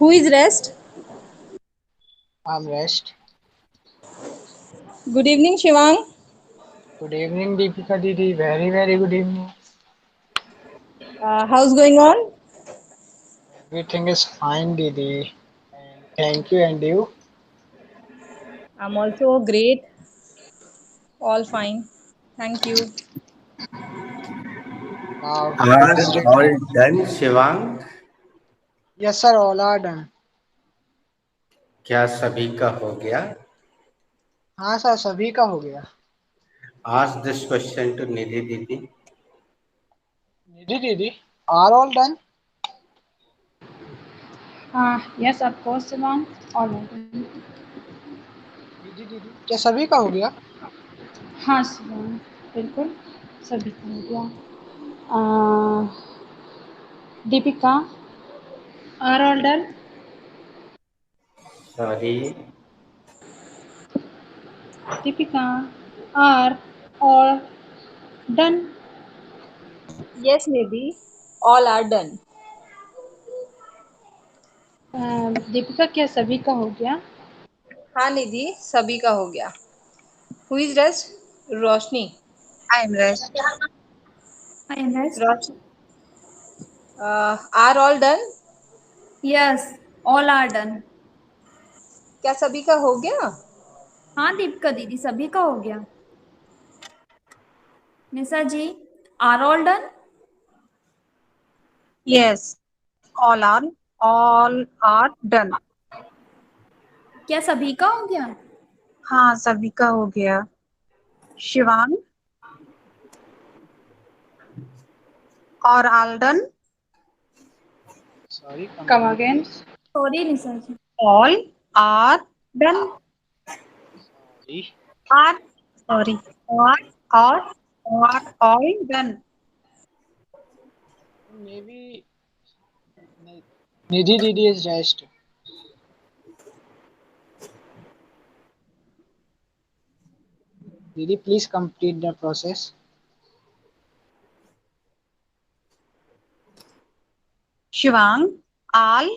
Who is rest? I'm rest. Good evening, Shivang. Good evening, Deepika Didi. Very, very good evening. How's going on? Everything is fine, Didi. And thank you. And you? I'm also great. All fine. Thank you. Now, Are let's discuss. all done, Shivang? Yes, sir. All are done. क्या सभी का हो गया? हाँ sir, सभी का हो गया. Ask this question to Nidhi Didi. Nidhi Didi, are all done? Yes, of course, Shivam. All right. Nidhi Didi, क्या सभी का हो गया? हाँ शिवांग, बिल्कुल सभी का हो गया. uh, Deepika, are all done? Sorry. Deepika, are all done? Yes, Nidhi. All are done. Deepika क्या सभी का हो गया? हाँ निधि, सभी का हो गया. Who is rest? Roshni. I'm rest. I am rest. Roshni. Are all done? Yes, all are done. क्या सभी का हो गया? हाँ दीपिका दीदी सभी का हो गया. निशा जी, are all done? Yes, all are done. क्या सभी का हो गया? हाँ सभी का हो गया. शिवांग, और all done? Sorry, Come complete again. please. Sorry Nisha ji. All are done. Sorry. Are sorry. Are all done. Maybe Nidhi Didi is rest. Didi, please complete the process. Shivang, all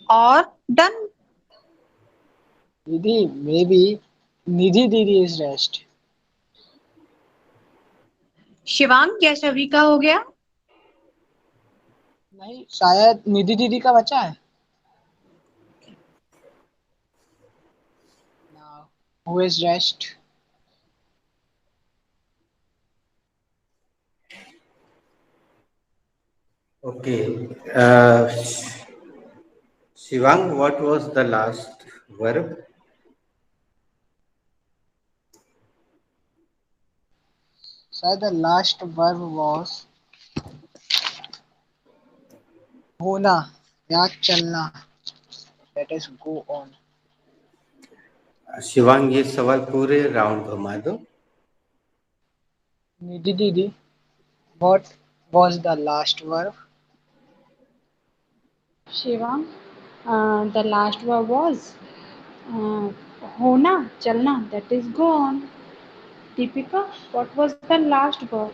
or done? Didi, maybe Nidhi Didi is rest. Shivang क्या सभी का हो गया? नहीं, शायद निधि दीदी का बचा है. Now, who is rest? Okay. Shivang, what was the last verb? शायद the last verb was होना या चलना. Let us go on. Shivang ये सवाल पूरे राउंड घुमा दो. निधि दीदी, what was the last verb? Shivam, the last verb was uh, hona, chalna, that is gone. Deepika, what was the last verb?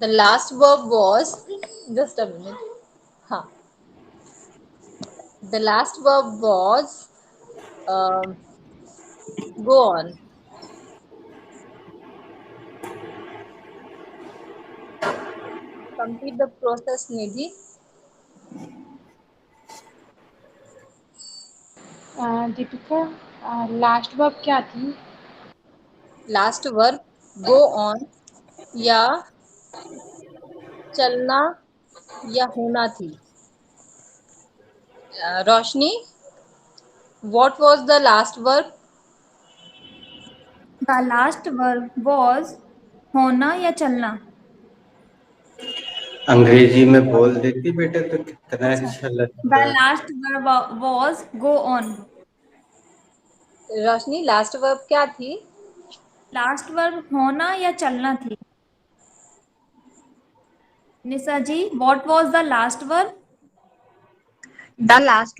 The last verb was just a minute. Huh. The last verb was um, go on. Complete the process, Nidhi. Deepika, last verb क्या थी? Last verb go on या चलना या होना थी. रोशनी, what was the last verb? The last verb was होना या चलना. अंग्रेजी में बोल देती बेटा तो कितना अच्छा. अच्छा The लगता. last verb was go on. Roshni, last verb क्या थी? Last verb होना या चलना थी. निशा जी, what was the last verb? The last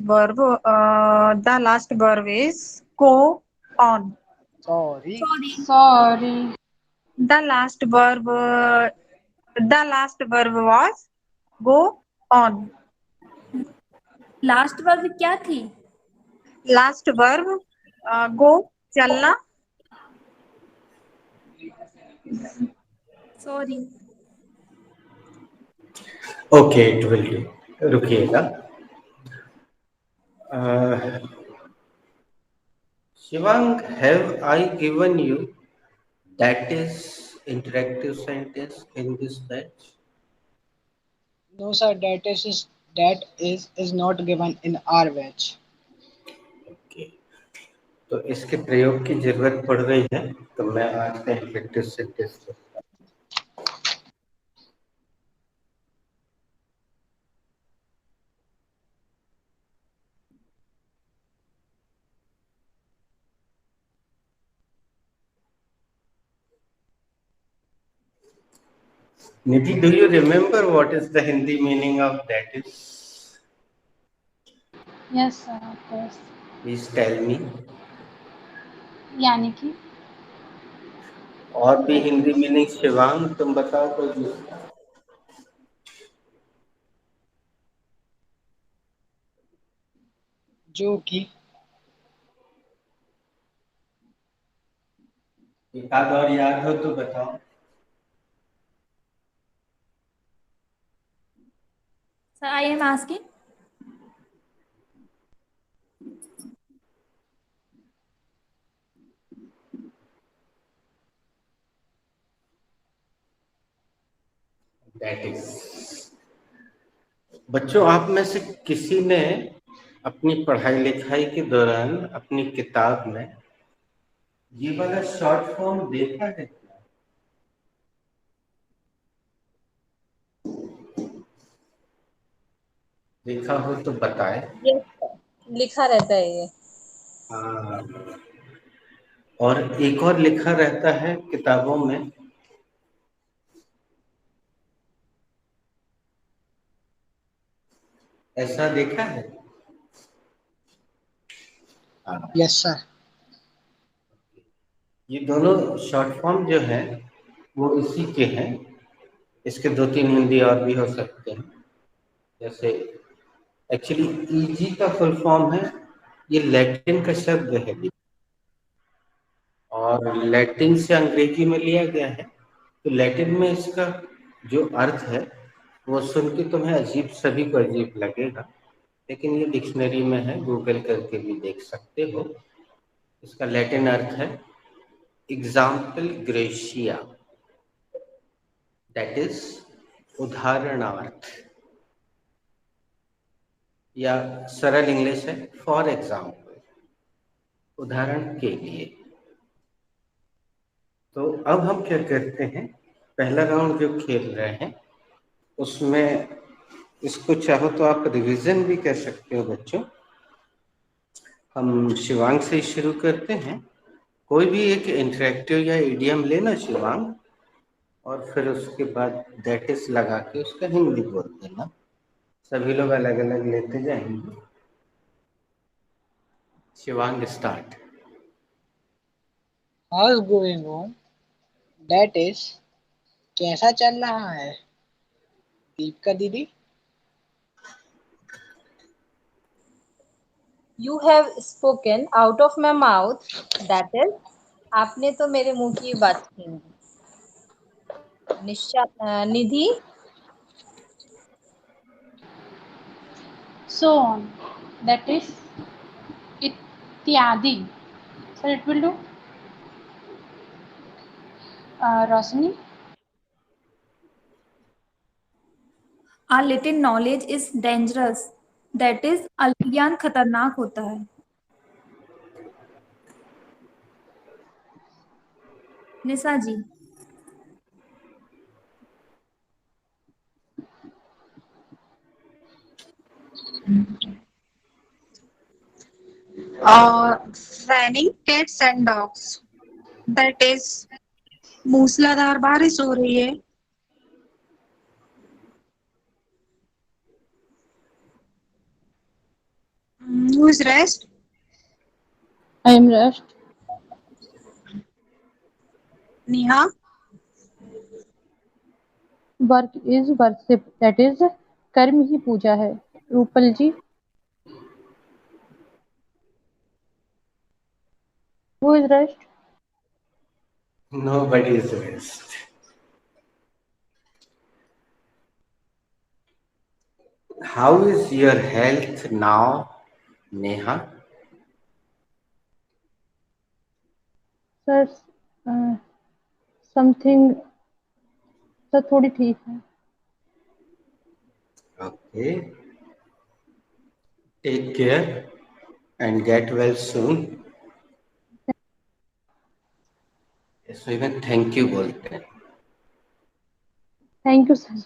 verb is go on. Sorry. Sorry. Sorry. The last verb was go on. Last verb क्या थी? Last verb go, चलना। Sorry. Okay, it will do. रुकिएगा। Shivang, have I given you that is interactive sentence in this batch? No, sir. That is not given in our batch. Okay. तो इसके प्रयोग की जरूरत पड़ रही है, तो मैं आज का interactive sentence Nidhi, do you remember what is the Hindi meaning of that is? Yes, sir, of course. Please tell me. यानी कि और भी हिंदी मीनिंग शिवांग तुम बताओ कोई दूसरा। जो कि एक आध और याद हो तो बताओ। Sir, I am asking. That is। बच्चों, आप में से किसी ने अपनी पढ़ाई लिखाई के दौरान अपनी किताब में ये वाला शॉर्ट फॉर्म देखा है क्या? देखा हो तो बताए। Yes, sir. लिखा रहता है ये। हाँ, और एक और लिखा रहता है किताबों में, ऐसा देखा है? हाँ, यस सर। ये दोनों शॉर्ट फॉर्म जो है वो इसी के हैं। इसके दो तीन हिंदी और भी हो सकते हैं। जैसे एक्चुअली ईजी का फुल फॉर्म है, ये लैटिन का शब्द है और लैटिन से अंग्रेजी में लिया गया है। तो लैटिन में इसका जो अर्थ है वो सुन के तुम्हें अजीब, सभी को अजीब लगेगा, लेकिन ये डिक्शनरी में है, गूगल करके भी देख सकते हो। इसका लैटिन अर्थ है एग्जाम्पल ग्रेशिया, दैट इज उदाहरणार्थ, या सरल इंग्लिश है फॉर एग्जाम्पल, उदाहरण के लिए। तो अब हम क्या करते हैं, पहला राउंड जो खेल रहे हैं उसमें इसको चाहो तो आप रिवीजन भी कर सकते हो बच्चों। हम शिवांग से शुरू करते हैं। कोई भी एक इंटरेक्टिव या इडियम लेना शिवांग, और फिर उसके बाद दैट इज लगा के उसका हिंदी बोल देना। सभी लोग अलग अलग लेते जाएंगे। Shivang start. House going on, that is कैसा चल रहा है दीपिका दीदी। You have spoken out of my mouth, that is, आपने तो मेरे मुंह की बात छीन ली। निधि। so on, that is इत्यादि। Sir, it will do. Roshni. A little knowledge is dangerous. That is, अल्पज्ञान खतरनाक होता है। निशा जी। raining cats and dogs, that is मूसलाधार बारिश हो रही है। Who is rest? I am rest. Neha? Work is worship, that is कर्म ही पूजा है। रूपल जी। is rest? Nobody is rest. How is your health now, Neha? Sir something sir थोड़ी ठीक है. Okay. Take care and get well soon. इसमें में thank you बोलते हैं. Thank you sir.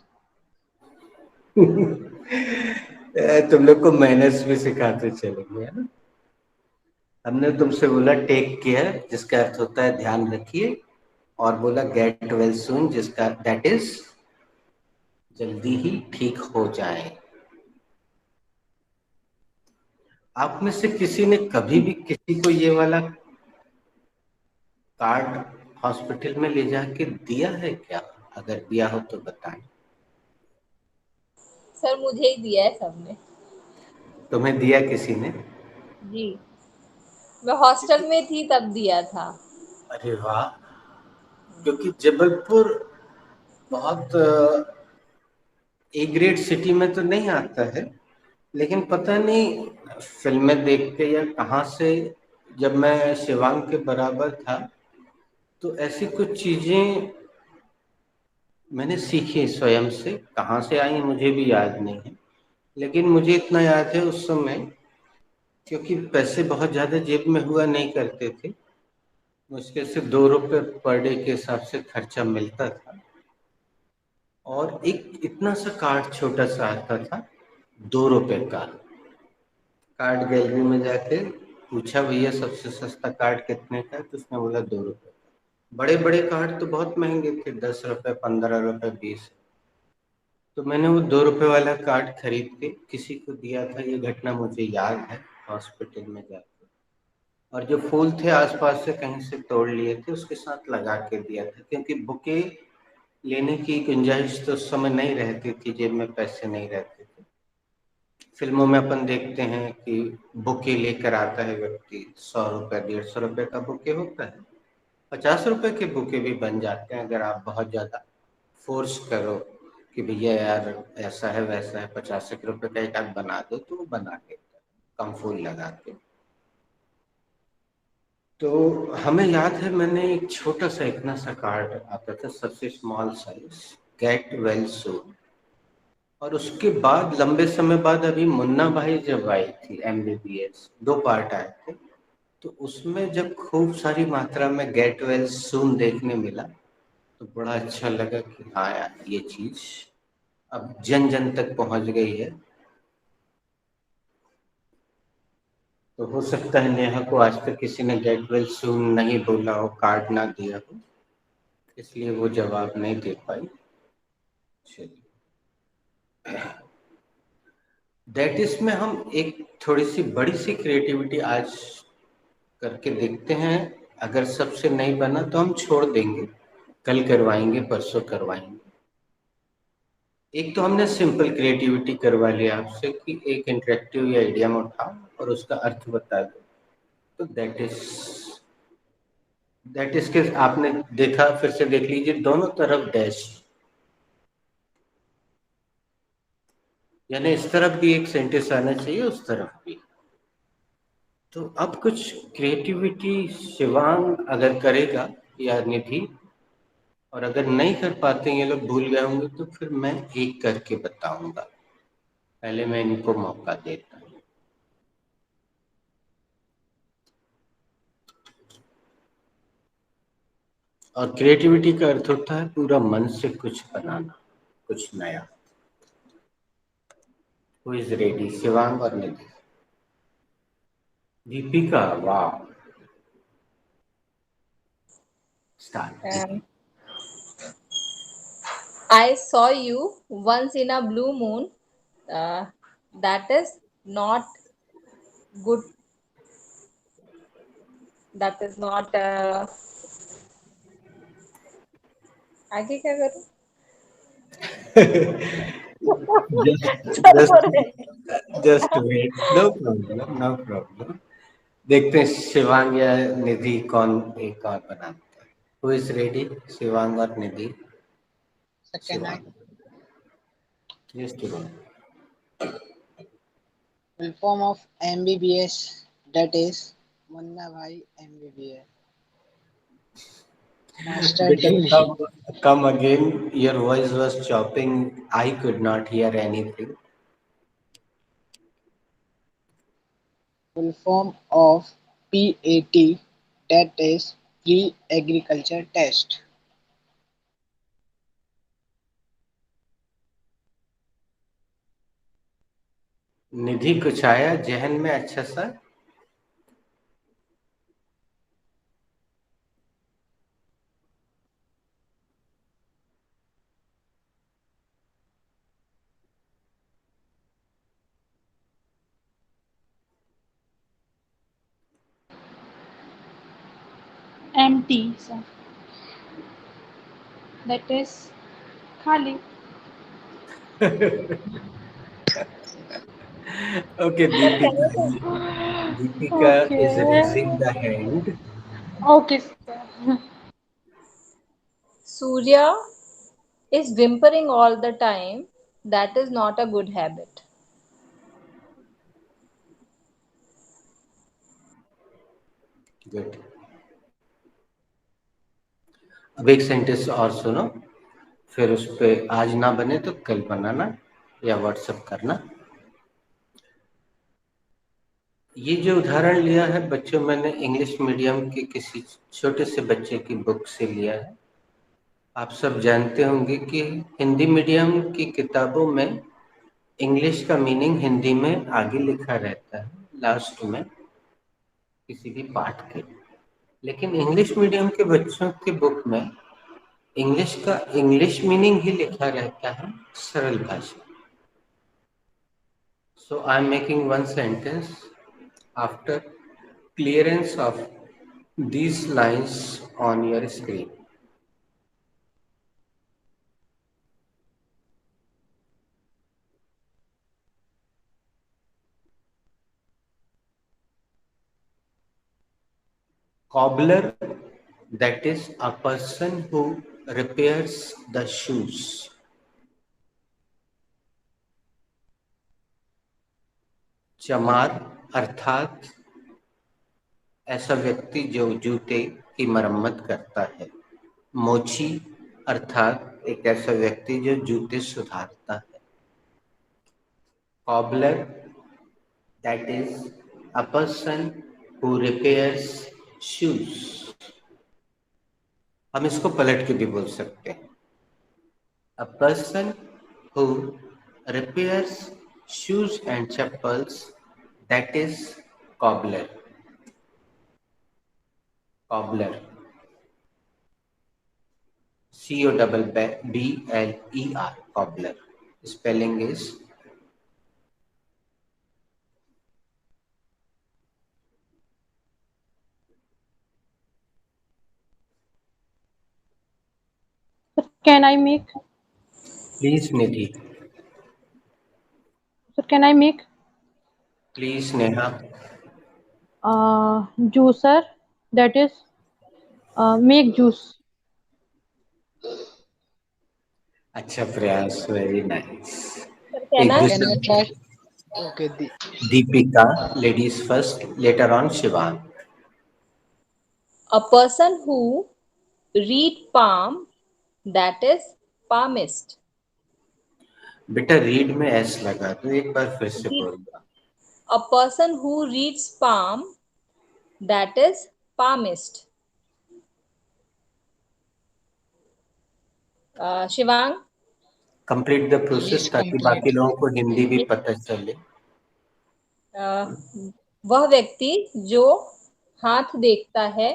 तुम लोग को मैनर्स भी सिखाते चलेंगे, है ना. हमने तुमसे बोला टेक केयर, जिसका अर्थ होता है ध्यान रखिए, और बोला गेट वेल सून, जिसका दैट इज जल्दी ही ठीक हो जाए. आप में से किसी ने कभी भी किसी को ये वाला कार्ड हॉस्पिटल में ले जाके दिया है क्या? अगर दिया हो तो बताएं. सर मुझे ही दिया है सबने. तुम्हें दिया किसी ने? जी, मैं हॉस्टल में थी तब दिया था. अरे वाह. क्योंकि जबलपुर बहुत ए ग्रेड सिटी में तो नहीं आता है, लेकिन पता नहीं फिल्में देख के या कहाँ से, जब मैं शिवांग के बराबर था तो ऐसी कुछ चीजें मैंने सीखी स्वयं से. कहाँ से आई मुझे भी याद नहीं है, लेकिन मुझे इतना याद है उस समय, क्योंकि पैसे बहुत ज्यादा जेब में हुआ नहीं करते थे, मुश्किल से 2 रुपए पर डे के हिसाब से खर्चा मिलता था, और एक इतना सा कार्ड छोटा सा आता था 2 रुपए का. कार्ड गैलरी में जाके पूछा भैया सबसे सस्ता कार्ड कितने का है, तो उसने बोला 2 रुपए. बड़े बड़े कार्ड तो बहुत महंगे थे, 10 रुपए, 15 रुपए, 20. तो मैंने वो 2 रुपए वाला कार्ड खरीद के किसी को दिया था. ये घटना मुझे याद है हॉस्पिटल में जाके. और जो फूल थे आसपास से कहीं से तोड़ लिए थे, उसके साथ लगा के दिया था, क्योंकि बुके लेने की गुंजाइश तो उस समय नहीं रहती थी, जेब में पैसे नहीं रहते थे. फिल्मों में अपन देखते हैं कि बुके लेकर आता है व्यक्ति, 100 रुपए, 150 रुपए का बुके होता है. 50 रुपए के बुके भी बन जाते हैं अगर आप बहुत ज्यादा फोर्स करो कि भैया यार ऐसा है वैसा है, 50 रुपए का एक आध बना दो, तो वो बना देता है कम फूल लगा के. तो हमें याद है मैंने एक छोटा सा इतना सा कार्ड आता था, सबसे small size, get well soon. और उसके बाद लंबे समय बाद अभी मुन्ना भाई जब आई थी MBBS, 2 पार्ट आए थे, तो उसमें जब खूब सारी मात्रा में गेट वेल सून देखने मिला तो बड़ा अच्छा लगा कि हाँ यार ये चीज अब जन जन तक पहुंच गई है. तो हो सकता है नेहा को आज तक किसी ने गेट वेल सून नहीं बोला हो, कार्ड ना दिया हो, इसलिए वो जवाब नहीं दे पाई. चलिए, दैट इज में हम एक थोड़ी सी बड़ी सी क्रिएटिविटी आज करके देखते हैं. अगर सबसे नहीं बना तो हम छोड़ देंगे, कल करवाएंगे, परसों करवाएंगे. एक तो हमने सिंपल क्रिएटिविटी करवा लिया आपसे कि एक इंटरेक्टिव या इडियम उठाओ और उसका अर्थ बता दो. तो दैट इज के आपने देखा, फिर से देख लीजिए, दोनों तरफ डैश, यानी इस तरफ भी एक सेंटेंस आना चाहिए, उस तरफ भी. तो अब कुछ क्रिएटिविटी शिवांग अगर करेगा या निधि, और अगर नहीं कर पाते ये लोग, भूल गए होंगे, तो फिर मैं एक करके बताऊंगा. पहले मैं इनको मौका देता हूँ. और क्रिएटिविटी का अर्थ होता है पूरा मन से कुछ बनाना, कुछ नया. Who is ready? शिवांग और निधि. दीपिका, वाह, start. I saw you once in a blue moon. That is not good. That is not. आगे क्या करूं? just wait. No problem. देखते हैं शिवांग या निधि कौन एक और बनाता है। Who is ready? शिवांग और निधि? Sir, can I? Yes, Shivanग. Full form of MBBS, that is Munna Bhai MBBS. Master बेटा degree. come again. Your voice was chopping. I could not hear anything. Full form of PAT, that is Pre Agriculture Test. निधि कुछ आया जहन में अच्छा सा? Empty, sir. That is khali. Okay, Deepika is raising the Okay. hand. Okay, sir. Surya is whimpering all the time. That is not a good habit. Good. अब एक sentence और सुनो, फिर उस पे आज ना बने तो कल बनाना या व्हाट्सएप करना। ये जो उदाहरण लिया है बच्चों, मैंने इंग्लिश मीडियम के किसी छोटे से बच्चे की बुक से लिया है। आप सब जानते होंगे कि हिंदी मीडियम की किताबों में इंग्लिश का मीनिंग हिंदी में आगे लिखा रहता है लास्ट में किसी भी पाठ के, लेकिन इंग्लिश मीडियम के बच्चों की बुक में इंग्लिश का इंग्लिश मीनिंग ही लिखा रहता है सरल भाषा। So I am making one sentence. After clearance of these lines on your screen, cobbler, that is a person who repairs the shoes. चमार अर्थात ऐसा व्यक्ति जो जूते की मरम्मत करता है। मोची अर्थात एक ऐसा व्यक्ति जो जूते सुधारता है। cobbler, that is a person who repairs shoes. हम इसको पलट के भी बोल सकते हैं, a person who repairs shoes and chappals, that is cobbler. cobbler, COBBLER, cobbler. Spelling is Can I make? please Nidhi, Sir, can I make? please Neha, Juicer, that is make juice. अच्छा प्रयास, very nice. Sir, एक can I? Can I दूसरे try? Okay, Deepika, ladies first, later on Shivang. A person who read palm, that is palmist. बेटा read में S लगा तो एक बार फिर से बोल दो। A person who reads palm, that is palmist. Shivang, complete the process Please ताकि complete. बाकी लोगों को हिंदी भी पता चले। वह व्यक्ति जो हाथ देखता है,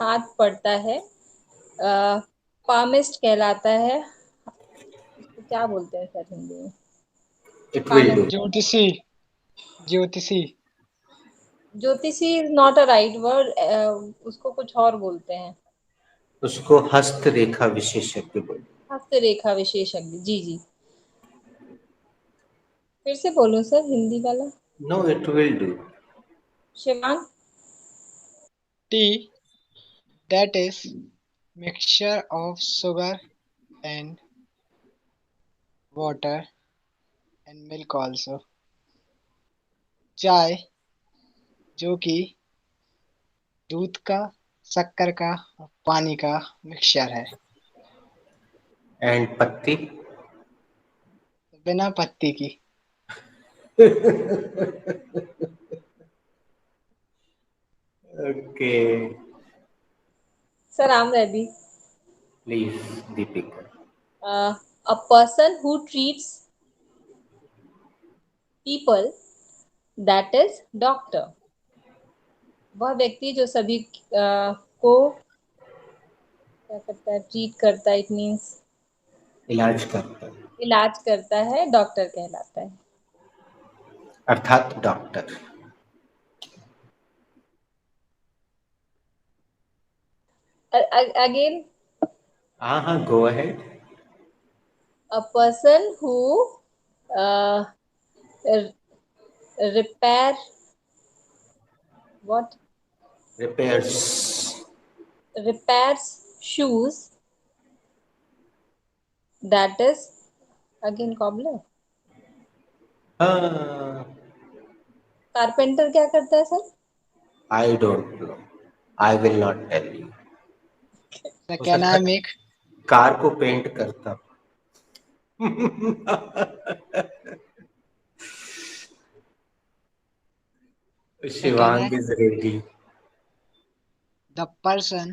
हाथ पढ़ता है, पामिस्ट कहलाता है। इसको क्या बोलते हैं सर हिंदी में? It will do. ज्योतिषी, ज्योतिषी, ज्योतिषी is not a right word, उसको कुछ और बोलते हैं। उसको हस्तरेखा विशेषज्ञ बोलो। हस्तरेखा विशेषज्ञ, जी जी। फिर से बोलो सर हिंदी वाला। No, it will do. Shivang, Tea, that is mixture of sugar and water and milk also. चाय जो कि दूध का, शक्कर का और पानी का मिक्सचर है। एंड पत्ती? बिना पत्ती की। Okay, Sir, I'm ready. Please Deepika. A person who treats people, that is doctor. वह व्यक्ति जो सभी को क्या करता है, ट्रीट करता है, इट मीन्स इलाज करता है, इलाज करता है, डॉक्टर कहलाता है। अर्थात डॉक्टर। Again, हाँ, go ahead. a person who uh, repair what repairs shoes, that is again cobbler. हाँ, कारपेंटर क्या करता है sir? I don't know, I will not tell you. So हो can सकता I है make कार को paint करता। so can I Shivang is ready. the person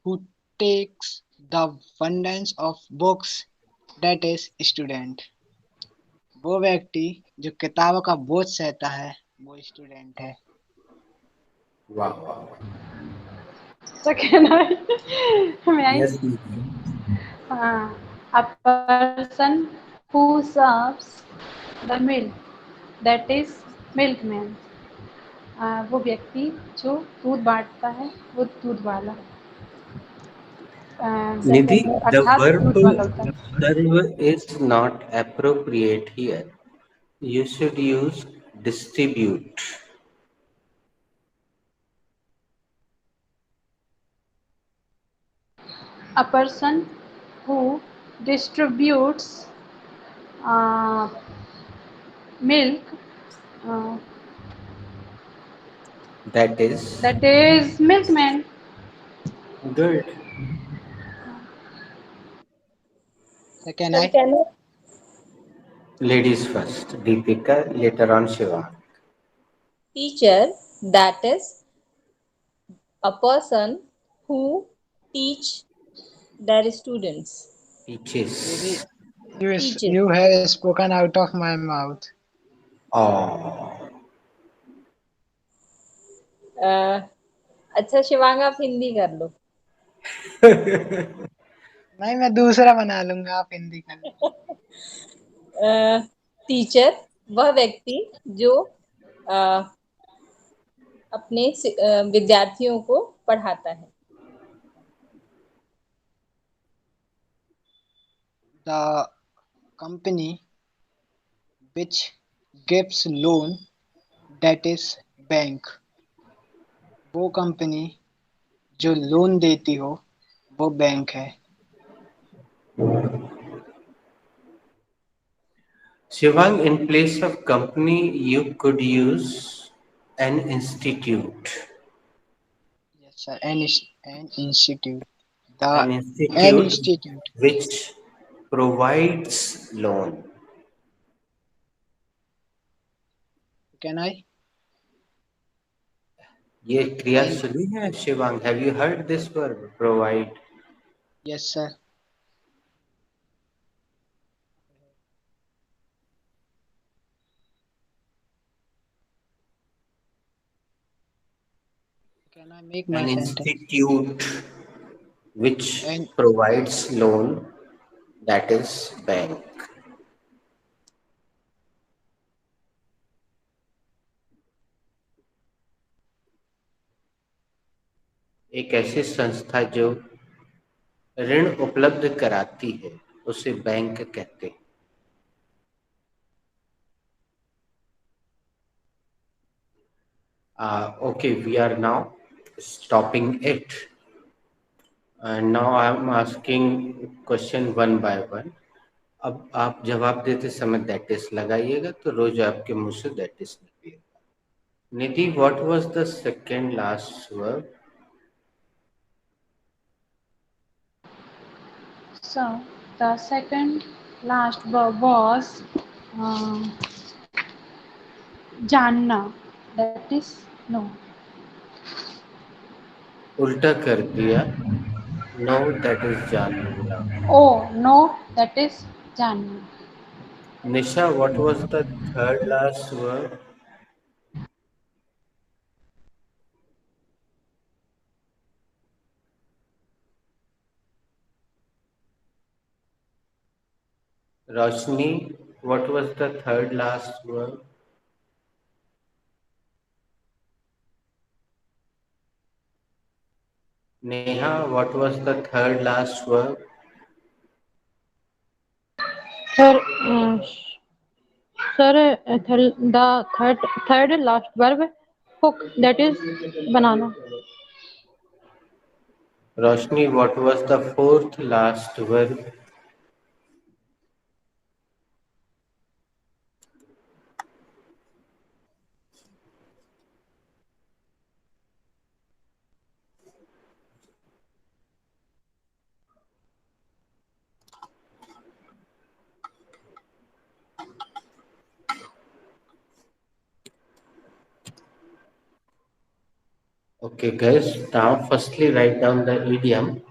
who takes the abundance of books, that is student। वो व्यक्ति जो किताबों का बोझ सहता है वो स्टूडेंट है। वाह वाह। So can I? May I? Yes, A person who serves the milk, that is milkman. वो व्यक्ति जो दूध बांटता है, वो दूध वाला निधि, द अर्थात वर्ब दूध वाला होता है। serve is not appropriate here. You should use distribute. A person who distributes milk, uh, That is that is milkman. good. So can Sir, I? can I? Ladies first. Deepika, later on Shiva. Teacher, that is a person who teach their students. Teaches. Teaches. You have spoken out of my mouth। Oh. अच्छा शिवांग, आप हिंदी कर लो। नहीं, मैं दूसरा बना लूंगा, आप हिंदी कर लो। टीचर वह व्यक्ति जो अपने विद्यार्थियों को पढ़ाता है। The company which gives loan, that is bank. वो कंपनी जो लोन देती हो वो बैंक है। Shivang, in place of company, you could use an institute. Yes sir, an institute। An An institute institute। which provides loan. Can I? ये क्रिया And सुनी है Shivang? Have you heard this word? Provide. yes sir। Can I make my An sentence? institute which And provides loan, that is bank. एक ऐसी संस्था जो ऋण उपलब्ध कराती है उसे बैंक कहते हैं। Okay, we are now stopping it. And now I am asking question one by one. अब आप जवाब देते समय दैट इज लगाइएगा तो रोज आपके मुंह से दैट इज निकलेगा। Nidhi, what was the second last verb? So the second last verb was जानना. That is no. उल्टा कर दिया। नो, दैट इज जानना। Oh no, that is जानना. Nisha, what was the third last verb? Roshni, what was the third last verb? Neha, what was the third last verb? Sir, sir, the third last verb cook. That is banana. Roshni, what was the fourth last verb? Okay, guys, now firstly write down the idiom.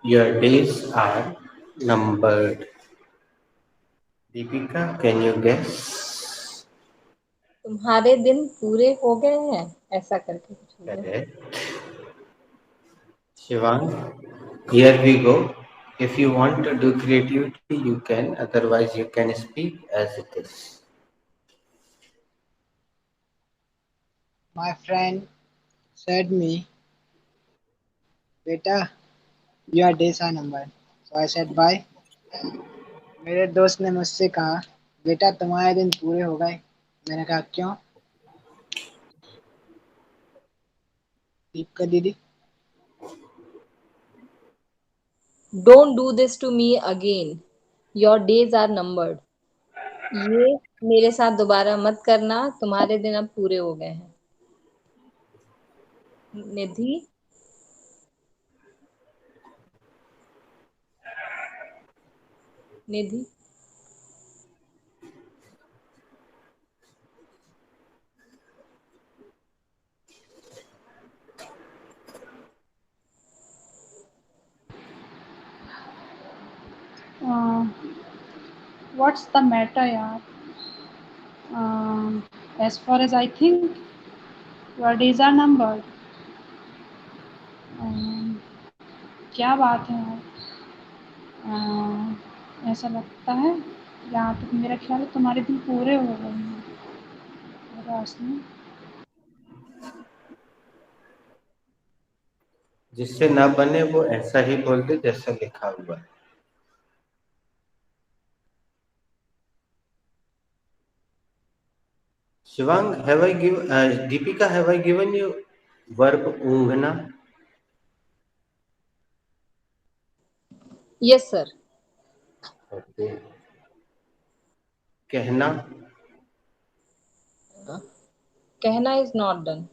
Your days are numbered. Deepika, can you guess? तुम्हारे दिन पूरे हो गए हैं, ऐसा करके कुछ होगा। Correct. Shivang, here we go. If you want to do creativity, you can. Otherwise, you can speak as it is. My friend said me, Beta, your days are numbered. So I said bye. मेरे दोस्त ने मुझसे कहा, बेटा तुम्हारे दिन पूरे हो गए। मैंने कहा क्यों? दीपिका दीदी, Don't do this to me again. Your days are numbered. ये मेरे साथ दोबारा मत करना, तुम्हारे दिन अब पूरे हो गए हैं। निधि, निधि, What's the matter, yaar? As far as I think, your days are numbered. क्या बात है यार? ऐसा लगता है, जहाँ तक मेरा ख्याल है तुम्हारे दिन पूरे हो गए हैं रोशनी। जिससे ना बने वो ऐसा ही बोल दे जैसा लिखा हुआ है। Shivang, have I given Deepika, have I given you verb ungna? yes sir. Okay. कहना? कहना is not done.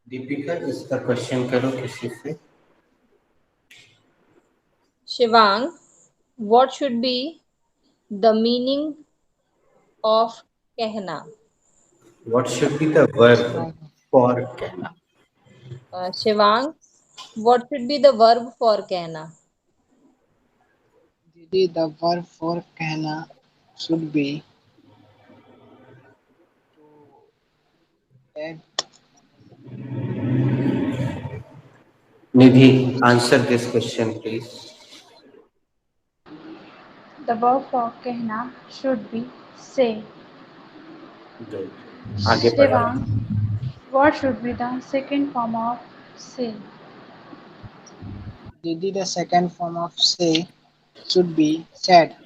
दीपिका, इसका क्वेश्चन करो किसी से। Shivang, what should be the meaning of कहना? What should be the verb for कहना? Shivang, what should be the verb for कहना? दीदी the verb for कहना should be Dad. Nidhi, answer this question, please. The verb for कहना should be say. Good. आगे बढ़ाओ. Shivang, what should be the second form of say? Didi, the second form of say should be said.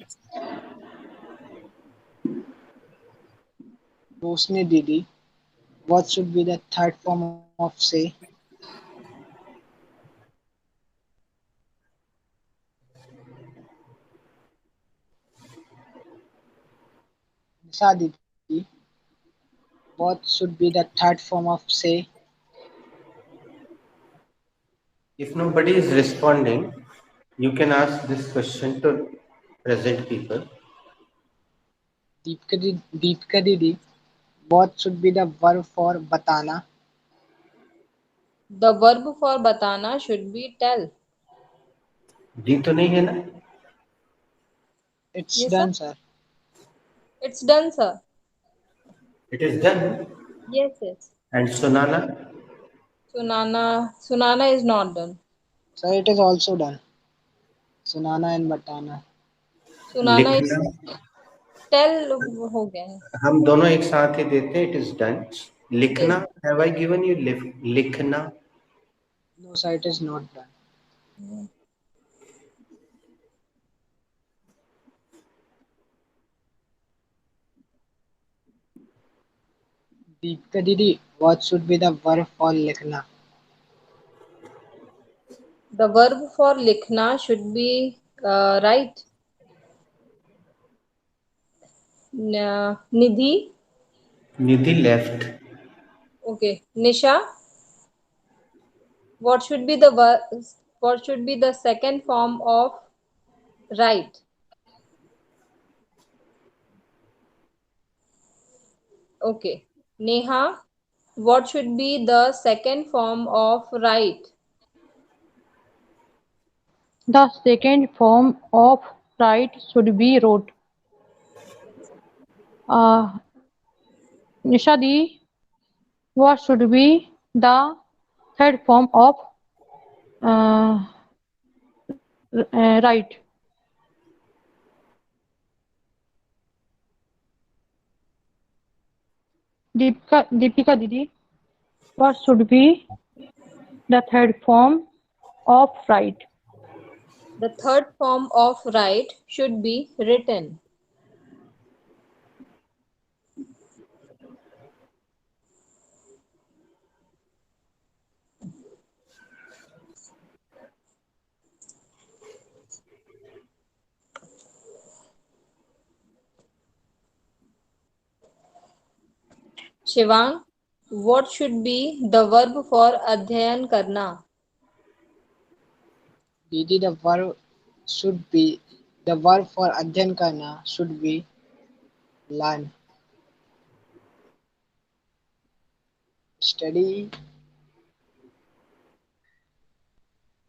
Rosni Didi, what should be the third form of say? Nisha Didi, what should be the third form of say? If nobody is responding, you can ask this question to present people. Deepika Didi, what should be the verb for batana? The verb for batana should be tell. दी तो नहीं है ना? It's Yes, sir. done, sir. It's done, sir. It is done. Yes, yes. And Sunana? Sunana is not done. Sir, it is also done. Sunana and batana. Sunana लिखना is tell हो गया है. हम दोनों एक साथ ही देते हैं. It is done. लिखना, Yes. have I given you लिखना? No, sir, it is not done. Deepika Didi, what should be the verb for likhna? The verb for likhna should be write. Nidhi. Nidhi left. Okay. Nisha. What should be the what should be the second form of write? Okay. Neha. What should be the second form of write? The second form of write should be wrote. Nishadi, what should be the third form of uh, write? Deepika Didi, what should be the third form of write? The third form of write should be written. Shivang, what should be the verb for अध्ययन करना? Didi, the verb should be the verb for अध्ययन करना should be learn. Study.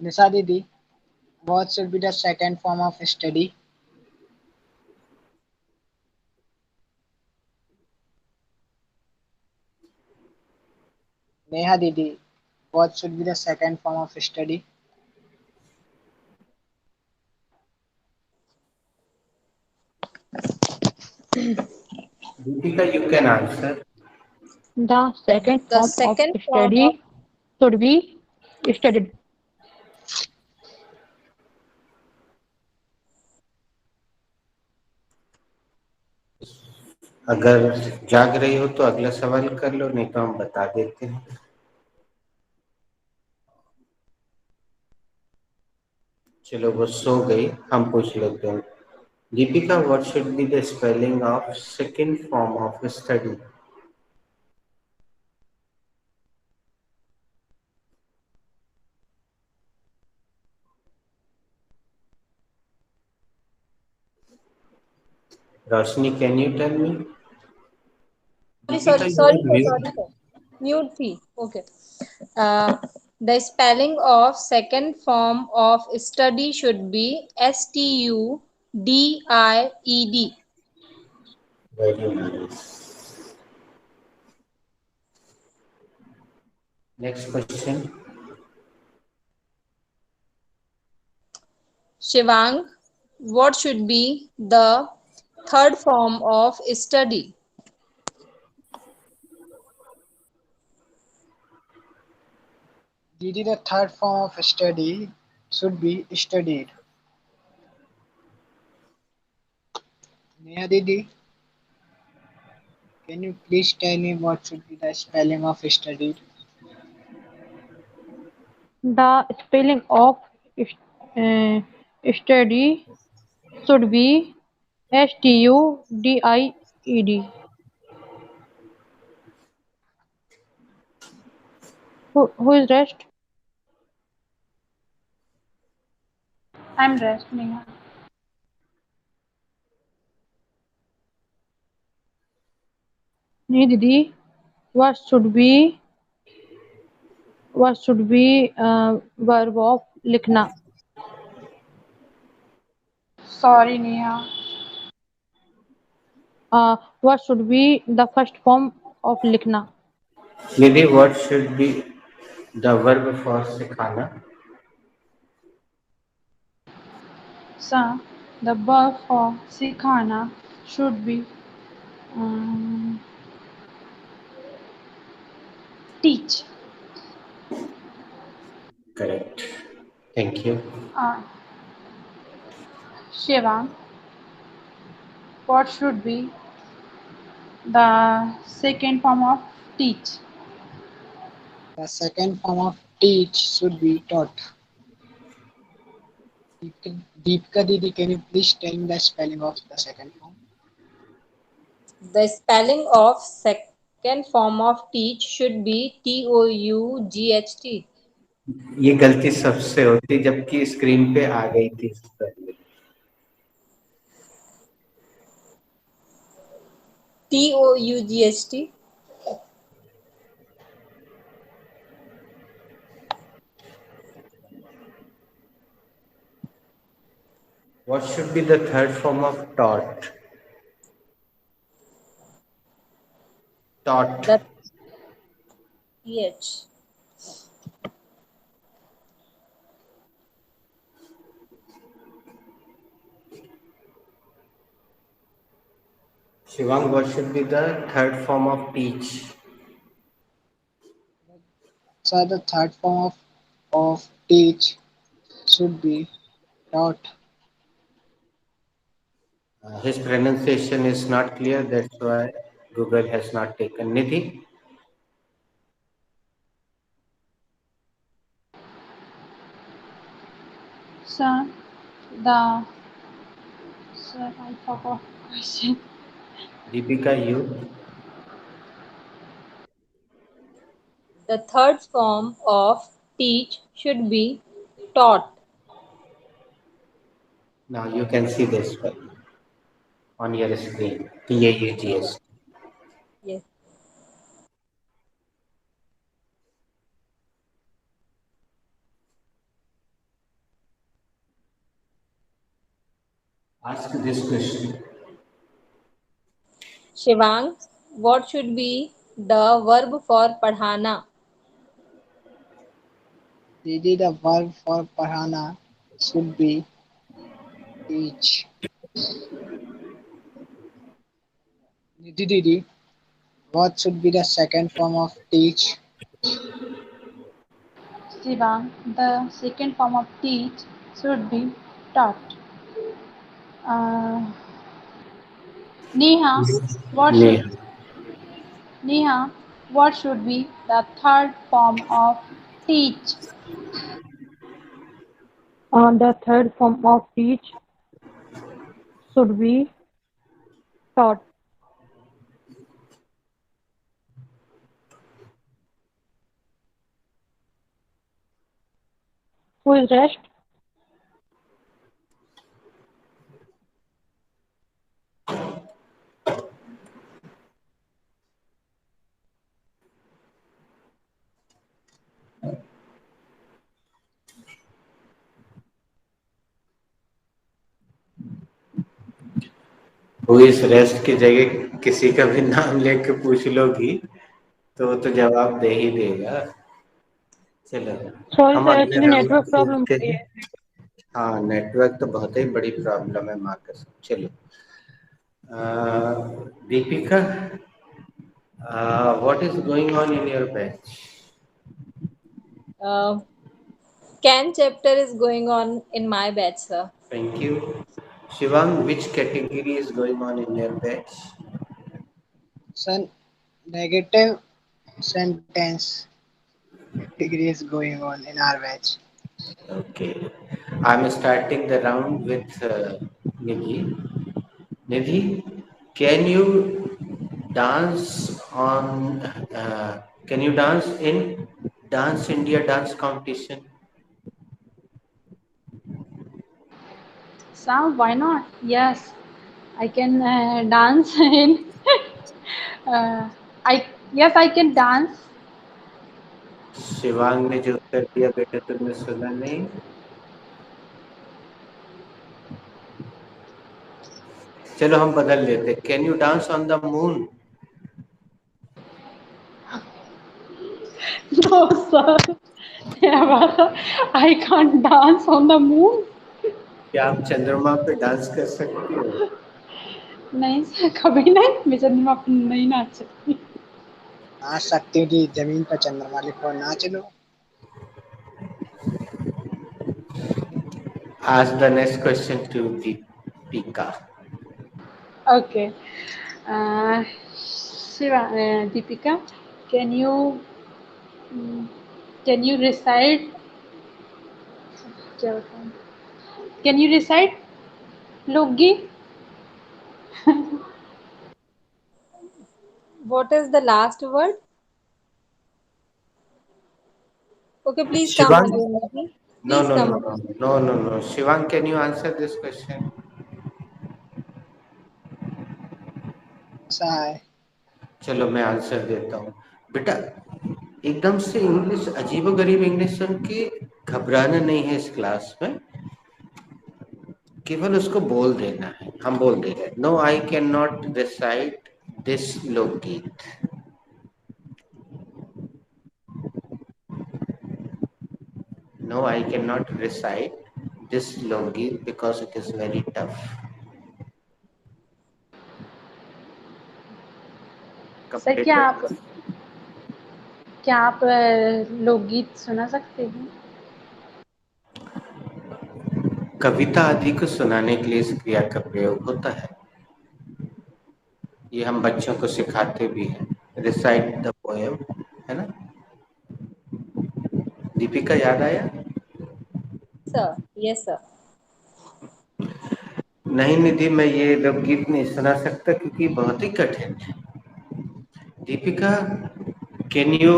Nisa Didi, what should be the second form of study? Neha Didi, what should be the second form of study? Deepika, you can answer. The second The form of second form of study should be studied. अगर जाग रही हो तो अगला सवाल कर लो, नहीं तो हम बता देते हैं. चलो वो सो गई, हम पूछ लेते हैं. Deepika, what should be the spelling of second form of study? Roshni, can you tell me? sorry, mute थी. Okay. The spelling of second form of study should be studied. Very nice. Next question. Shivang, what should be the third form of study? Didi, the third form of study should be studied. Neha Didi, can you please tell me what should be the spelling of studied? The spelling of uh, study should be studied. Who is rest? I'm rest, Neha. नहीं दीदी what should be verb of लिखना Sorry, Neha. what should be the first form of लिखना Nidhi, what should be the verb for sikhana? So, the verb for sikhana should be um, teach. Correct. Thank you. Shiva, what should be the second form of teach? The second form of teach should be taught. Deepika Didi, can you please tell me the spelling of the second form? The spelling of second form of teach should be TOUGHT. ये गलती सबसे होती जबकि screen पे आ गई थी spelling. TOUGHT. What should be the third form of taught? Taught. The TH. Shivang, what should be the third form of teach? So the third form of teach should be taught. His pronunciation is not clear, that's why Google has not taken. Nidhi? So, the sir, I forgot question. Deepika, you? The third form of teach should be taught. Now you can see this one on your screen. TAUGS. Yes. Ask this question. Shivang, what should be the verb for padhana? Didi, the verb for Parhana should be teach. Nidhi Didi, what should be the second form of teach? Shiva, the second form of teach should be taught. Uh, Neha, what should Neha. Neha, what should be the third form of teach? the third form of teach should be taught who is rest Who is rest की जगह किसी का भी नाम लेके पूछ लोगी तो वो तो जवाब दे ही देगा. चलो सॉरी हम सर, अगले एक्चुअली राउंड नेटवर्क प्रॉब्लम खेलते हो रही हैं। है। हाँ, नेटवर्क तो बहुत ही बड़ी प्रॉब्लम है मार्कस। चलो Deepika, what is going on in your batch? Can chapter is going on in my batch, sir. Thank you. Shivang, which category is going on in your batch? Son, negative sentence category is going on in our batch. Okay. I'm starting the round with Nidhi. Nidhi, can you dance on? Can you dance in Dance India dance competition? Sam, why not? Yes, I can dance in. I yes, I can dance. Shivang ने जो उत्तर दिया बेटा तुमने सुना नहीं? चलो हम बदल लेते। Can you dance on the moon? No, sir. Never. I can't dance on the moon. क्या आप चंद्रमा पे डांस कर सकती हो? नहीं सर, कभी नहीं। मैं चंद्रमा पर नहीं नाच सकती। नाच सकती हूँ जी, जमीन पर चंद्रमा लिखो, नाच लो। Ask the next question to Deepika. Okay. Shiva, Deepika, can you mm, can you recite? क्या बताऊँ? Can you recite लोकगीत? What is the last word? Okay, please come Shivang? again, Nidhi. No, Please no, come no, again. no, no, no, no. Shivang, can you answer this question? ऐसा है। चलो मैं answer देता हूँ बेटा। एकदम से इंग्लिश अजीबोगरीब इंग्लिश सुन के घबराना नहीं है इस क्लास में। केवल उसको बोल देना है। हम बोल दे रहे हैं, no I can not recite this लोकगीत। No I can not recite this लोकगीत because it is very tough. Sir, comparative. क्या आप लोकगीत सुना सकते हैं? कविता आदि को सुनाने के लिए इस क्रिया का प्रयोग होता है। ये हम बच्चों को सिखाते भी हैं। रिसाइट द पोएम, है ना? दीपिका याद आया? Sir, yes, sir. नहीं निधि, मैं ये लोकगीत नहीं सुना सकता क्योंकि बहुत ही कठिन है। Deepika, can you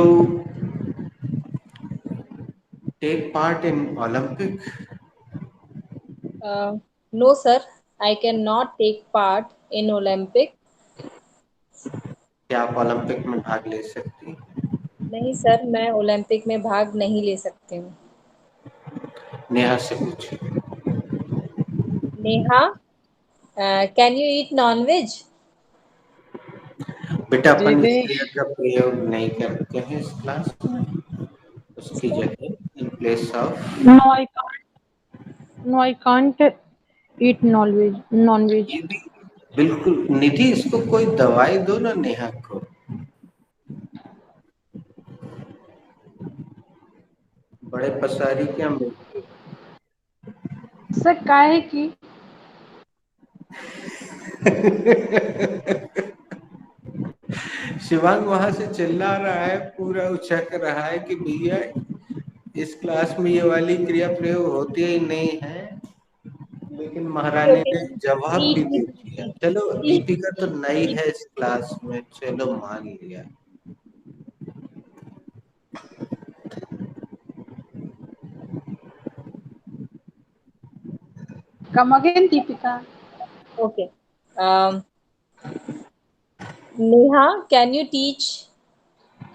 take part in Olympic? No, sir. I cannot take part in Olympic. क्या आप ओलंपिक में भाग ले सकती? नहीं सर, मैं ओलंपिक में भाग नहीं ले सकती हूँ। नेहा से पूछिए। Neha, can you eat non veg? बेटा अपन इस दीदी, क्रिया का प्रयोग नहीं करते हैं इस क्लास में। उसकी जगह in place of no I can't, no I can't eat non veg. ये भी बिल्कुल। निधि, इसको कोई दवाई दो ना नेहा को। बड़े पसारी क्या मिलते हो? सर, काहे की? शिवांग वहां से चिल्ला रहा है, पूरा उछक रहा है कि भैया इस क्लास में ये वाली क्रिया प्रयोग होती ही नहीं है। लेकिन महारानी ओके, ने जवाब भी ईट दे मीन्स दिया। चलो, ईट, दीपिका तो नई ईट। है इस क्लास में, चलो मान लिया। Come again, Deepika. Okay, Neha, can you teach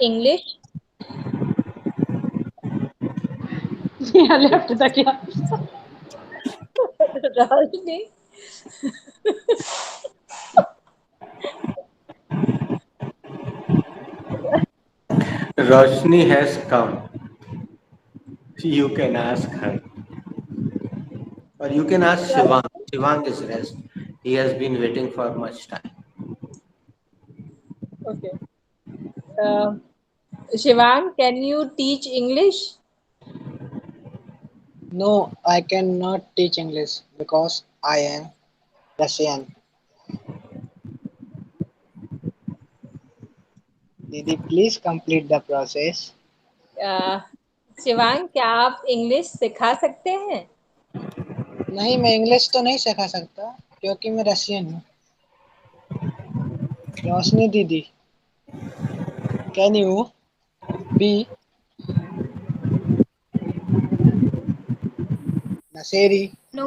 English? Neha left the class. Roshni, Roshni has come. You can ask her. Or you can ask Shivang. Shivang is rest. He has been waiting for much time. Okay. Shivang, can you teach English? No, I cannot teach English because I am Russian. Didi, please complete the process. Shivang, क्या आप English सिखा सकते हैं? नहीं, मैं English तो नहीं सिखा सकता क्योंकि मैं रशियन हूँ। रोशनी दीदी, कैन यू बी नशेरी? No,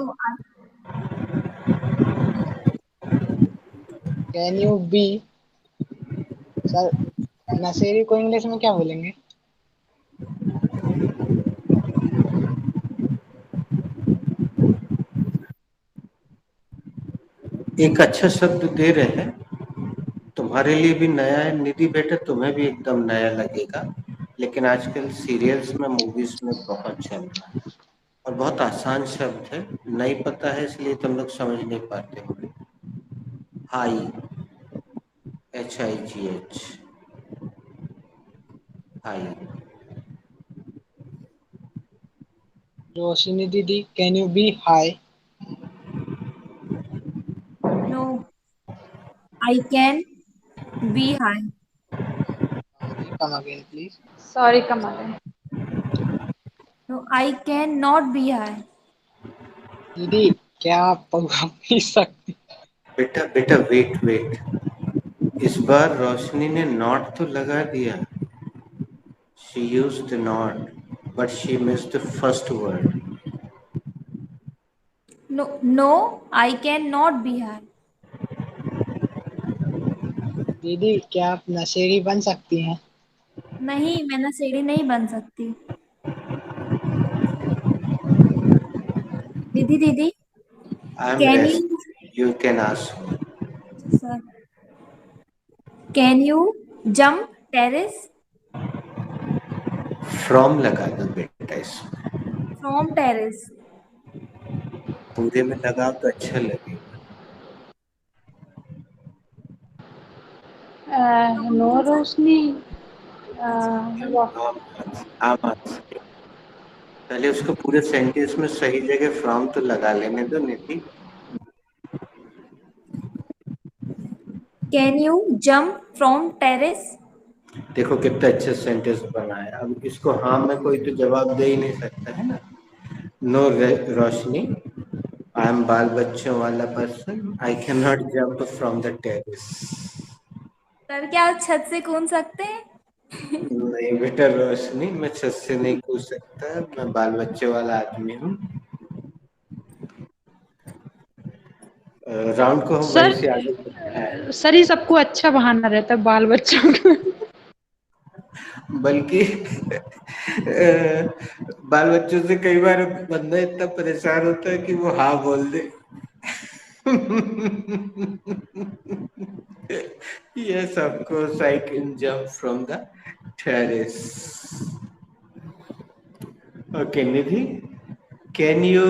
can you be? Sir, नशेरी को इंग्लिश में क्या बोलेंगे? एक अच्छा शब्द दे रहे हैं, तुम्हारे लिए भी नया है निधि बेटा, तुम्हें भी एकदम नया लगेगा, लेकिन आजकल सीरियल्स में, मूवीज में बहुत चल रहा है और बहुत आसान शब्द है, नहीं पता है इसलिए तुम लोग समझ नहीं पाते होंगे। High, HIGH, high. रोशनी दीदी, can you be high? no, I can be high. Sorry, come again, please. Sorry Kamal. No, I cannot be high. दीदी, क्या आप पौवा पी सकती? बेटा बेटा वेट वेट, इस बार रोशनी ने नॉट तो लगा दिया। She used not, but she missed the first word. No, no, I cannot be high. दीदी, क्या आप नशेरी बन सकती हैं? नहीं, मैं नशेड़ी नहीं बन सकती। दीदी दीदी, I'm can rest. you, You can ask me. sir, can you jump terrace? From लगा दो बेटा इसमें, From terrace. पूरे में लगाओ तो अच्छा लगेगा। नो रोशनी। पहले उसको पूरे सेंटेंस में सही जगह फ्रॉम तो लगा लेने दो निधि। Can you jump from terrace? देखो कितना अच्छा सेंटेंस बना है। अब इसको हाँ में कोई तो जवाब दे ही नहीं सकता है ना। नो रोशनी, आई एम बाल बच्चों वाला person, I can not jump from the terrace. Sir, क्या आप छत से कूद सकते हैं? नहीं बेटा रोशनी, मैं छत से नहीं कूद सकता, मैं बाल बच्चे वाला आदमी हूँ। राउंड को हम वहीं से आगे बढ़ते हैं। सर ये सबको अच्छा बहाना रहता है बाल बच्चों का। बल्कि बाल बच्चों से कई बार बंदा इतना परेशान होता है कि वो हाँ बोल दे। Yes, of course, I can jump from the terrace. Okay, Nidhi, can you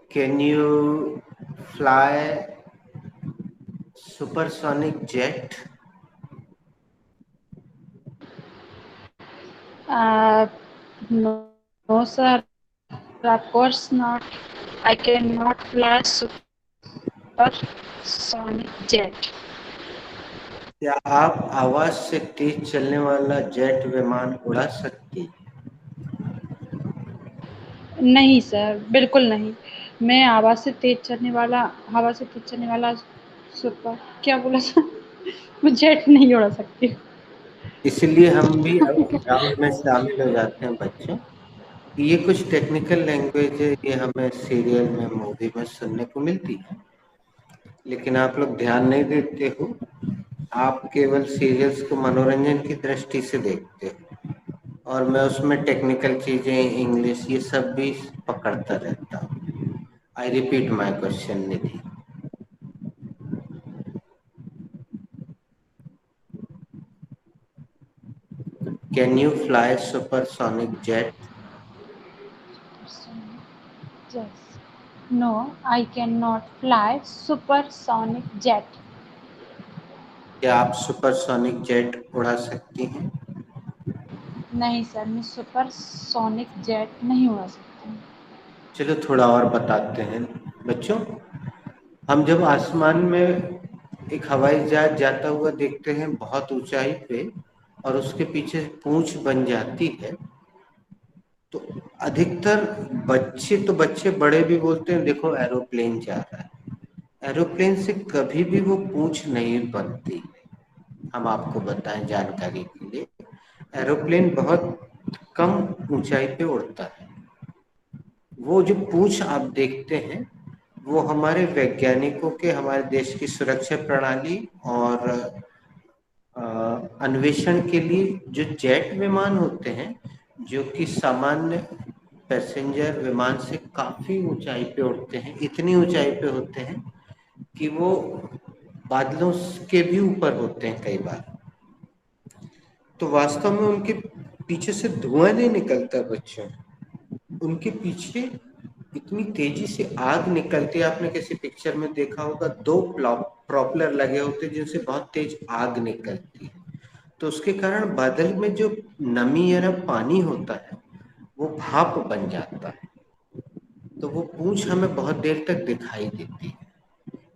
can you fly supersonic jet? No, sir. Of course not. I cannot fly supersonic jet. क्या आप आवाज से तेज चलने वाला जेट विमान उड़ा सकती? नहीं सर, बिल्कुल नहीं। मैं हवा से तेज चलने वाला सुपर क्या बोला सर? मैं जेट नहीं उड़ा सकती। इसलिए हम भी अब राउंड में शामिल हो जाते हैं बच्चों। ये कुछ टेक्निकल लैंग्वेज है, ये हमें सीरियल में, मूवी में सुनने को मिलती है, लेकिन आप लोग ध्यान नहीं देते हो। आप केवल सीरियल्स को मनोरंजन की दृष्टि से देखते हो और मैं उसमें टेक्निकल चीजें, इंग्लिश, ये सब भी पकड़ता रहता हूँ। I repeat my question Nidhi, can you fly supersonic jet? Yes. No, I cannot fly supersonic jet. क्या आप सुपरसोनिक जेट उड़ा सकती हैं? नहीं सर, मैं सुपरसोनिक जेट नहीं उड़ा सकती। चलो थोड़ा और बताते हैं बच्चों। हम जब आसमान में एक हवाई जहाज जाता हुआ देखते हैं बहुत ऊंचाई पे, और उसके पीछे पूंछ बन जाती है, तो अधिकतर बच्चे बड़े भी बोलते हैं देखो एरोप्लेन जा रहा है। एरोप्लेन से कभी भी वो पूंछ नहीं बनती। हम आपको बताएं जानकारी के लिए, एरोप्लेन बहुत कम ऊंचाई पे उड़ता है। वो जो पूंछ आप देखते हैं वो हमारे वैज्ञानिकों के, हमारे देश की सुरक्षा प्रणाली और अन्वेषण के लिए जो जेट विमान होते हैं, जो कि सामान्य पैसेंजर विमान से काफी ऊंचाई पे उड़ते हैं, इतनी ऊंचाई पे होते हैं कि वो बादलों के भी ऊपर होते हैं कई बार। तो वास्तव में उनके पीछे से धुआं नहीं निकलता बच्चों, उनके पीछे इतनी तेजी से आग निकलती है। आपने किसी पिक्चर में देखा होगा, दो प्रोपलर लगे होते हैं जिनसे बहुत तेज आग निकलती है। तो उसके कारण बादल में जो नमी या पानी होता है वो भाप बन जाता है, तो वो पूंछ हमें बहुत देर तक दिखाई देती है।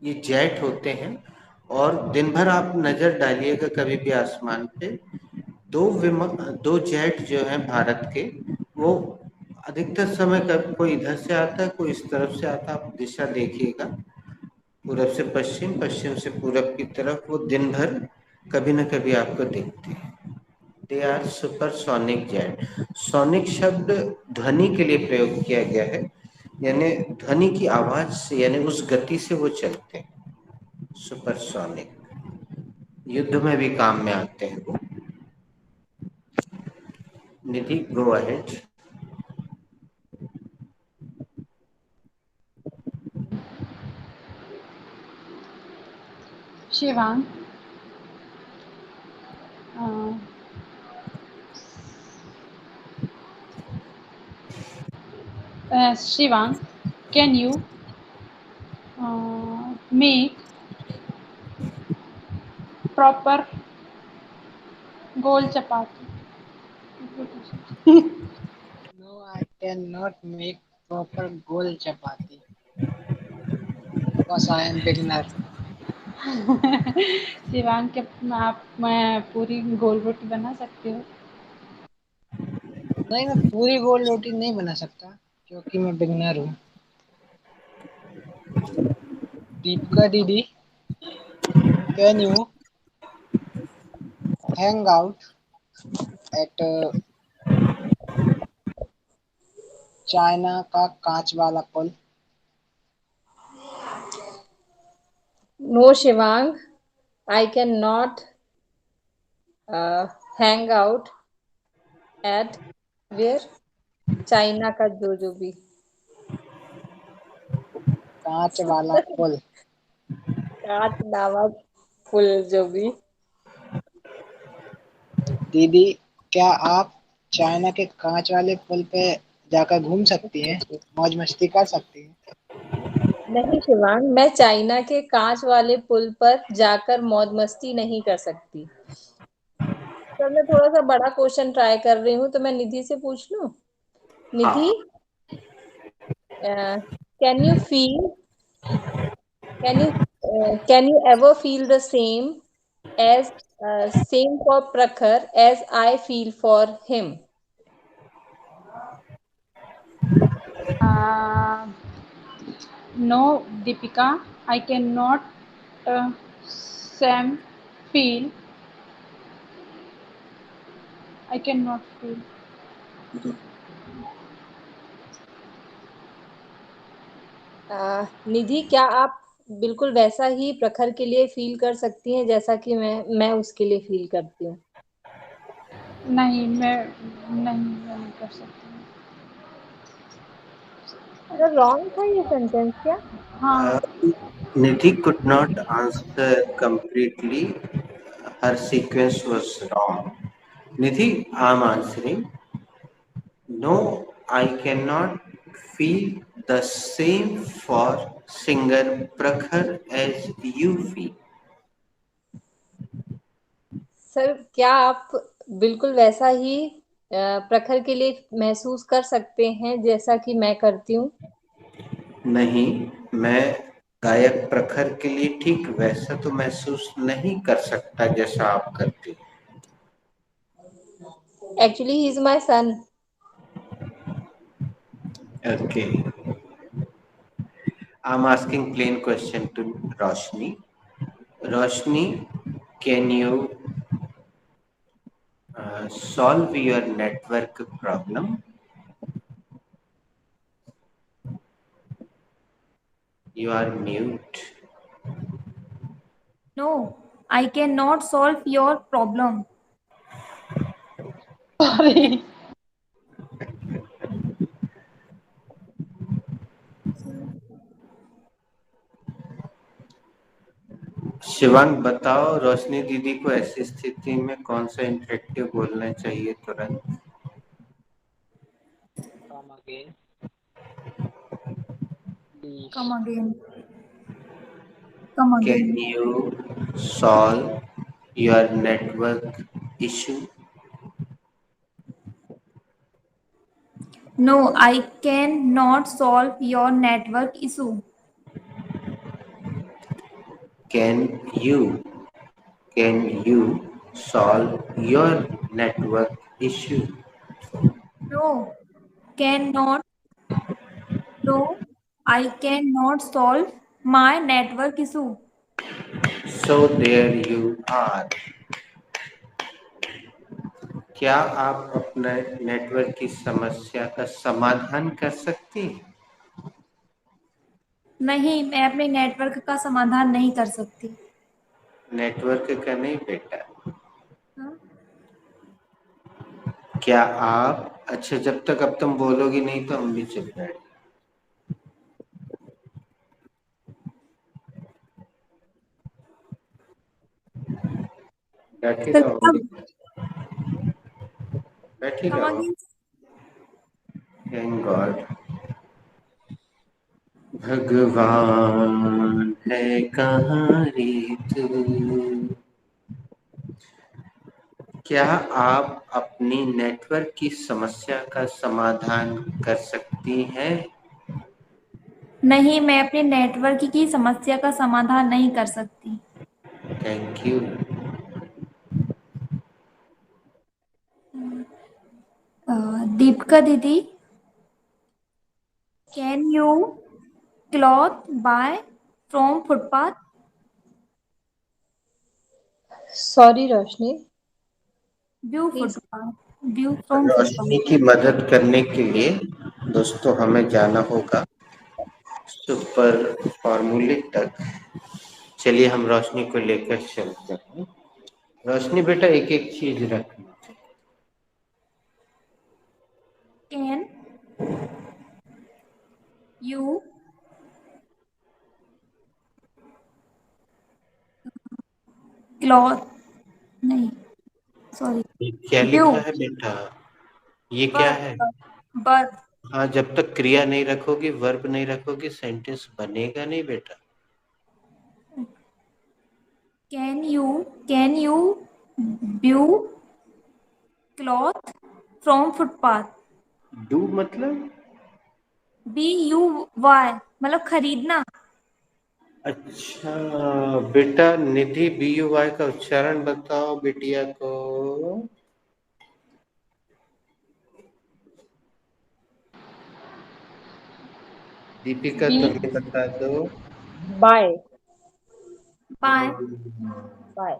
ये जेट होते हैं, और दिन भर आप नजर डालिएगा कभी भी आसमान पे, दो जेट जो हैं भारत के, वो अधिकतर समय कभी कोई इधर से आता है, कोई इस तरफ से आता है। आप दिशा देखिएगा, पूरब से पश्चिम, पश्चिम से पूरब की तरफ, वो दिन भर कभी न कभी आपको दिखते हैं। They are supersonic jet. Sonic शब्द ध्वनि के लिए प्रयोग किया गया है, यानी ध्वनि की आवाज से, यानी उस गति से वो चलते हैं। सुपरसोनिक युद्ध में भी काम में आते हैं वो। Nidhi, go ahead. Shivang, Shivang, can you make proper goal chapati? No, I cannot make proper goal chapati because I am beginner. Shivang, के आप मैं पूरी गोल रोटी बना सकती हो? नहीं, मैं पूरी गोल रोटी नहीं बना सकता क्योंकि मैं बिगनर हूँ। दीपिका दीदी, can you hang out at China का कांच वाला पुल? No, Shivang, I cannot hang out at where? China का जो भी कांच वाला पुल। कांच नामक पुल जो भी। दीदी, क्या आप चाइना के कांच वाले पुल पे जाकर घूम सकती हैं, मौज मस्ती कर सकती हैं? नहीं शिवांग, मैं चाइना के कांच वाले पुल पर जाकर मौज मस्ती नहीं कर सकती। सर, मैं थोड़ा सा बड़ा क्वेश्चन ट्राई कर रही हूँ, तो मैं निधि से पूछ लूं। Nidhi, can you feel can you ever feel the same as same for Prakhar as I feel for him? No, Deepika, I cannot same feel. I cannot feel. निधि, क्या आप बिल्कुल वैसा ही प्रखर के लिए फील कर सकती हैं जैसा कि मैं उसके लिए फील करती हूँ? नहीं, मैं नहीं कर सकती। अगर रॉन्ग था ये सेंटेंस क्या? हाँ, Nidhi could not answer completely. Her sequence was wrong. Nidhi, I'm answering. No, I cannot feel the same for singer Prakhar as you feel. Sir, क्या आप बिल्कुल वैसा ही प्रखर के लिए महसूस कर सकते हैं जैसा कि मैं करती हूँ? नहीं, मैं गायक प्रखर के लिए ठीक वैसा तो महसूस नहीं कर सकता जैसा आप करते हो। Actually, he is my son. Okay. I'm asking plain question to Roshni. Roshni, can you solve your network problem? You are mute. No, I cannot solve your problem. Sorry. Shivang, बताओ रोशनी दीदी को ऐसी स्थिति में कौन सा इंटरेक्टिव बोलना चाहिए तुरंत? Come again, please. Come again. Come Can again. you solve your network issue? No, I cannot solve your network issue. Can you solve your network issue? No, cannot. No, I cannot solve my network issue. So there you are. क्या आप अपने network की समस्या का समाधान कर सकती हैं? नहीं, मैं अपने नेटवर्क का समाधान नहीं कर सकती। नेटवर्क का नहीं बेटा। हाँ? क्या आप अच्छा, जब तक अब तुम बोलोगी नहीं तो हम भी चुप बैठे। बैठी तो रहोगी, अब बैठी come रहो। again. Thank God. भगवान है कहाँ रे तू? क्या आप अपनी नेटवर्क की समस्या का समाधान कर सकती हैं? नहीं, मैं अपने नेटवर्क की समस्या का समाधान नहीं कर सकती। Thank you. दीपिका दीदी, can you cloth buy from footpath? Sorry, Roshni. View Please. Footpath, view from Roshni footpath. की मदद करने के लिए दोस्तों हमें जाना होगा सुपर फॉर्मूले तक। चलिए हम रोशनी को लेकर चलते हैं। रोशनी बेटा, एक एक चीज रखना। कैन यू क्लॉथ, नहीं, सॉरी, ये क्या व्यू लिखा है बेटा? ये क्या है? बर्थ। हाँ, जब तक क्रिया नहीं रखोगी, वर्ब नहीं रखोगी, सेंटेंस बनेगा नहीं बेटा। Can you view cloth from footpath? Do मतलब? BUY मतलब खरीदना। अच्छा बेटा, निधि BUY का उच्चारण बताओ बिटिया को। दीपिका B तुम्हें बता दो। Bye. Bye Bye.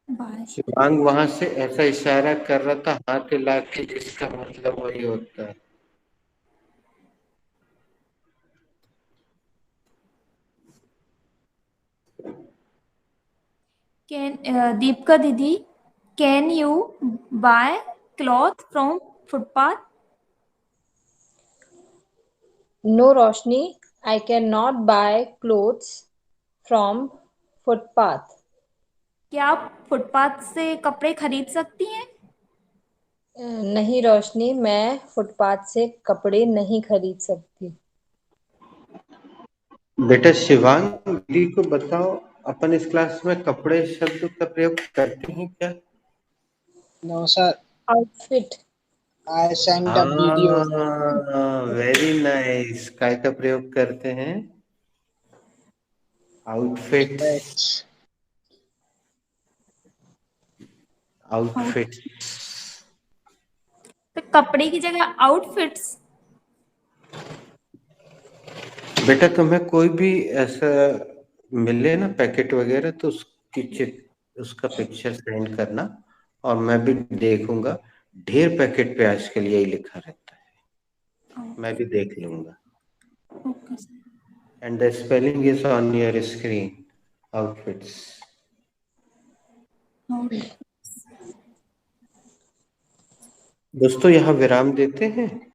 Bye. Shivang वहां से ऐसा इशारा कर रहा था हाथ हिला के, जिसका मतलब वही होता है। कैन दीपिका दीदी, can you buy cloth from footpath? No, Roshni, I cannot buy clothes from footpath. क्या आप फुटपाथ से कपड़े खरीद सकती हैं? नहीं रोशनी, मैं फुटपाथ से कपड़े नहीं खरीद सकती। बेटा शिवांग, दीदी को बताओ, अपन इस क्लास में कपड़े शब्द का प्रयोग करते हैं क्या? No, sir. Outfit. I sent a video. हाँ, वेरी नाइस। काय का प्रयोग करते हैं? आउटफिट्स। Outfits. आउटफिट्स। तो कपड़े की जगह आउटफिट्स। बेटा तुम्हें कोई भी ऐसा मिले ना पैकेट वगैरह, तो उसका पिक्चर सेंड करना और मैं भी देखूंगा। ढेर पैकेट पे आजकल यही लिखा रहता है, मैं भी देख लूंगा। Okay sir. And the spelling is on your screen. Outfits. दोस्तों यहाँ विराम देते हैं।